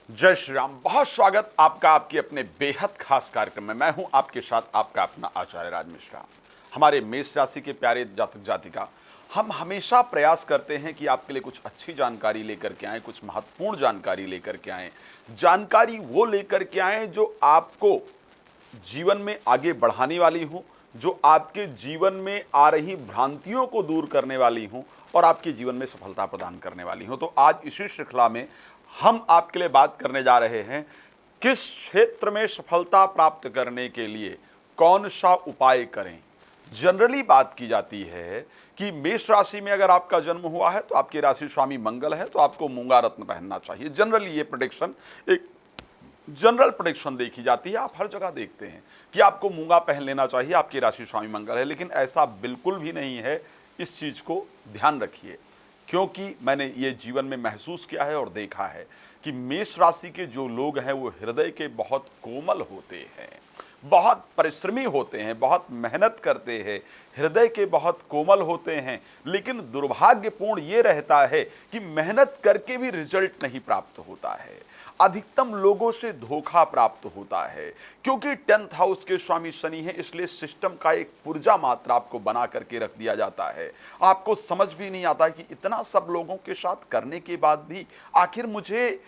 जय श्री राम। बहुत स्वागत आपका आपके अपने बेहद खास कार्यक्रम में। मैं हूं आपके साथ आपका अपना आचार्य राज मिश्रा। हमारे मेष राशि के प्यारे जातक जातिका, हम हमेशा प्रयास करते हैं कि आपके लिए कुछ अच्छी जानकारी लेकर के आएं, कुछ महत्वपूर्ण जानकारी लेकर के आएं। जानकारी वो लेकर के आएं जो आपको जीवन में आगे बढ़ाने वाली हो, जो आपके जीवन में आ रही भ्रांतियों को दूर करने वाली हो और आपके जीवन में सफलता प्रदान करने वाली हो। तो आज इसी श्रृंखला में हम आपके लिए बात करने जा रहे हैं, किस क्षेत्र में सफलता प्राप्त करने के लिए कौन सा उपाय करें। जनरली बात की जाती है कि मेष राशि में अगर आपका जन्म हुआ है तो आपके राशि स्वामी मंगल है, तो आपको मूंगा रत्न पहनना चाहिए। जनरली ये प्रेडिक्शन एक जनरल प्रेडिक्शन देखी जाती है। आप हर जगह देखते हैं कि आपको मूंगा पहन लेना चाहिए, आपकी राशि स्वामी मंगल है, लेकिन ऐसा बिल्कुल भी नहीं है। इस चीज को ध्यान रखिए, क्योंकि मैंने ये जीवन में महसूस किया है और देखा है कि मेष राशि के जो लोग हैं वो हृदय के बहुत कोमल होते हैं, बहुत परिश्रमी होते हैं, बहुत मेहनत करते हैं, हृदय के बहुत कोमल होते हैं। लेकिन दुर्भाग्यपूर्ण ये रहता है कि मेहनत करके भी रिजल्ट नहीं प्राप्त होता है। अधिकतम लोगों से धोखा प्राप्त होता है, क्योंकि 10th हाउस के स्वामी शनि है, इसलिए सिस्टम का एक पुर्जा मात्रा आपको बना करके रख दिया जाता है। आपको समझ भी नहीं आता कि इतना सब लोगों के साथ करने के बाद भी आखिर मुझे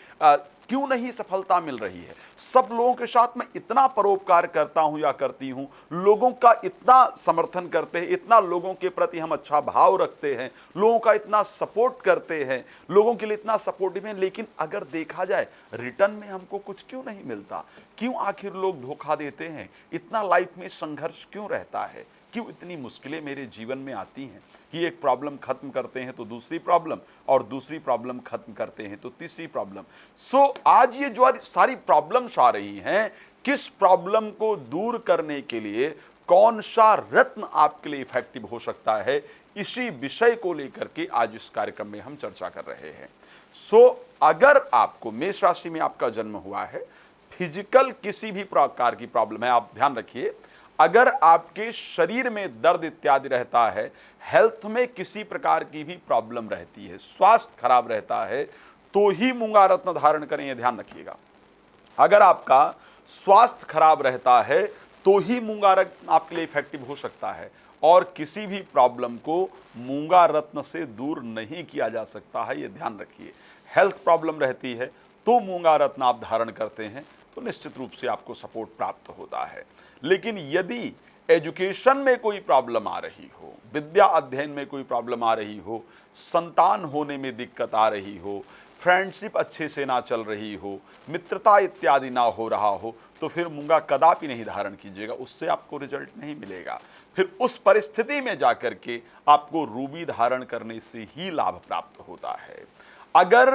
क्यों नहीं सफलता मिल रही है। सब लोगों के साथ मैं इतना परोपकार करता हूं या करती हूं, लोगों का इतना समर्थन करते हैं, इतना लोगों के प्रति हम अच्छा भाव रखते हैं, लोगों का इतना सपोर्ट करते हैं, लोगों के लिए इतना सपोर्टिव हैं, लेकिन अगर देखा जाए रिटर्न में हमको कुछ क्यों नहीं मिलता। क्यों आखिर लोग धोखा देते हैं? इतना लाइफ में संघर्ष क्यों रहता है? क्यों इतनी मुश्किलें मेरे जीवन में आती हैं कि एक प्रॉब्लम खत्म करते हैं तो दूसरी प्रॉब्लम, और दूसरी प्रॉब्लम खत्म करते हैं तो तीसरी प्रॉब्लम। आज ये जो सारी प्रॉब्लम्स आ रही हैं, किस प्रॉब्लम को दूर करने के लिए कौन सा रत्न आपके लिए इफेक्टिव हो सकता है, इसी विषय को लेकर के आज इस कार्यक्रम में हम चर्चा कर रहे हैं। अगर आपको मेष राशि में आपका जन्म हुआ है, फिजिकल किसी भी प्रकार की प्रॉब्लम है, आप ध्यान रखिए, अगर आपके शरीर में दर्द इत्यादि रहता है, हेल्थ में किसी प्रकार की भी प्रॉब्लम रहती है, स्वास्थ्य खराब रहता है, तो ही मूंगा रत्न धारण करें, यह ध्यान रखिएगा। अगर आपका स्वास्थ्य खराब रहता है तो ही मूंगा रत्न आपके लिए इफेक्टिव हो सकता है, और किसी भी प्रॉब्लम को मूंगा रत्न से दूर नहीं किया जा सकता है, यह ध्यान रखिए। हेल्थ प्रॉब्लम रहती है तो मूंगा रत्न आप धारण करते हैं तो निश्चित रूप से आपको सपोर्ट प्राप्त होता है। लेकिन यदि एजुकेशन में कोई प्रॉब्लम आ रही हो, विद्या अध्ययन में कोई प्रॉब्लम आ रही हो, संतान होने में दिक्कत आ रही हो, फ्रेंडशिप अच्छे से ना चल रही हो, मित्रता इत्यादि ना हो रहा हो, तो फिर मूंगा कदापि नहीं धारण कीजिएगा, उससे आपको रिजल्ट नहीं मिलेगा। फिर उस परिस्थिति में जाकर के आपको रूबी धारण करने से ही लाभ प्राप्त होता है। अगर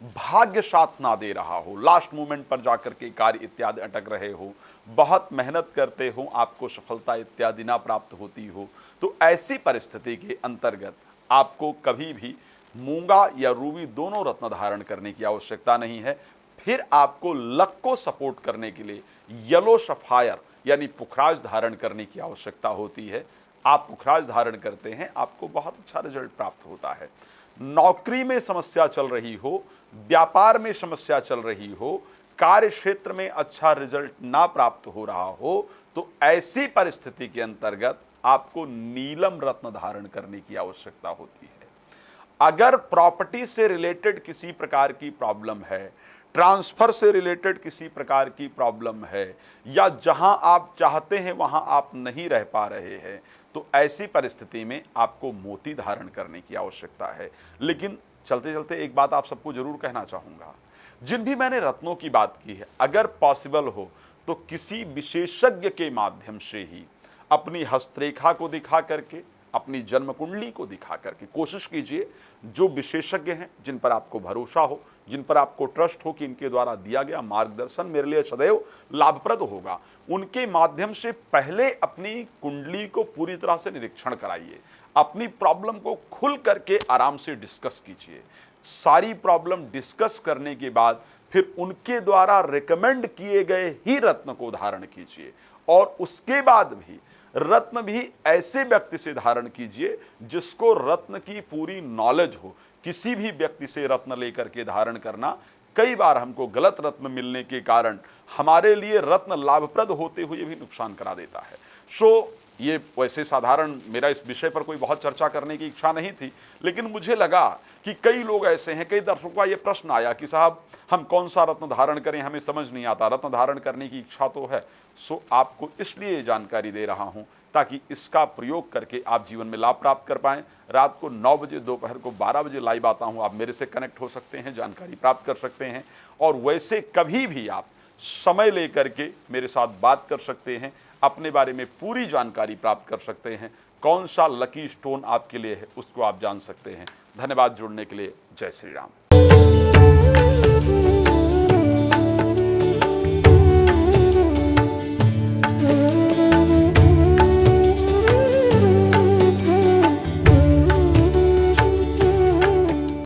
भाग्य साथ ना दे रहा हो, लास्ट मोमेंट पर जाकर के कार्य इत्यादि अटक रहे हो, बहुत मेहनत करते हो, आपको सफलता इत्यादि ना प्राप्त होती हो, तो ऐसी परिस्थिति के अंतर्गत आपको कभी भी मूंगा या रूबी दोनों रत्न धारण करने की आवश्यकता नहीं है। फिर आपको लक को सपोर्ट करने के लिए येलो सफायर यानी पुखराज धारण करने की आवश्यकता होती है। आप पुखराज धारण करते हैं, आपको बहुत अच्छा रिजल्ट प्राप्त होता है। नौकरी में समस्या चल रही हो, व्यापार में समस्या चल रही हो, कार्य क्षेत्र में अच्छा रिजल्ट ना प्राप्त हो रहा हो, तो ऐसी परिस्थिति के अंतर्गत आपको नीलम रत्न धारण करने की आवश्यकता होती है। अगर प्रॉपर्टी से रिलेटेड किसी प्रकार की प्रॉब्लम है, ट्रांसफर से रिलेटेड किसी प्रकार की प्रॉब्लम है, या जहां आप चाहते हैं वहां आप नहीं रह पा रहे हैं, तो ऐसी परिस्थिति में आपको मोती धारण करने की आवश्यकता है। लेकिन चलते चलते एक बात आप सबको जरूर कहना चाहूंगा, जिन भी मैंने रत्नों की बात की है, अगर पॉसिबल हो तो किसी विशेषज्ञ के माध्यम से ही अपनी हस्तरेखा को दिखा करके, अपनी जन्म कुंडली को दिखा करके कोशिश कीजिए। जो विशेषज्ञ हैं, जिन पर आपको भरोसा हो, जिन पर आपको ट्रस्ट हो कि इनके द्वारा दिया गया मार्गदर्शन मेरे लिए सदैव लाभप्रद होगा, उनके माध्यम से पहले अपनी कुंडली को पूरी तरह से निरीक्षण कराइए। अपनी प्रॉब्लम को खुल करके आराम से डिस्कस कीजिए। सारी प्रॉब्लम डिस्कस करने के बाद फिर उनके द्वारा रिकमेंड किए गए ही रत्न को धारण कीजिए, और उसके बाद भी रत्न भी ऐसे व्यक्ति से धारण कीजिए जिसको रत्न की पूरी नॉलेज हो। किसी भी व्यक्ति से रत्न लेकर के धारण करना कई बार हमको गलत रत्न मिलने के कारण हमारे लिए रत्न लाभप्रद होते हुए भी नुकसान करा देता है। सो ये वैसे साधारण मेरा इस विषय पर कोई बहुत चर्चा करने की इच्छा नहीं थी, लेकिन मुझे लगा कि कई लोग ऐसे हैं, कई दर्शकों का ये प्रश्न आया कि साहब हम कौन सा रत्न धारण करें, हमें समझ नहीं आता, रत्न धारण करने की इच्छा तो है। सो आपको इसलिए ये जानकारी दे रहा हूँ ताकि इसका प्रयोग करके आप जीवन में लाभ प्राप्त कर पाएं। रात को 9 बजे, दोपहर को 12 बजे लाइव आता हूँ, आप मेरे से कनेक्ट हो सकते हैं, जानकारी प्राप्त कर सकते हैं। और वैसे कभी भी आप समय लेकर के मेरे साथ बात कर सकते हैं, अपने बारे में पूरी जानकारी प्राप्त कर सकते हैं। कौन सा लकी स्टोन आपके लिए है उसको आप जान सकते हैं। धन्यवाद जुड़ने के लिए। जय श्री राम।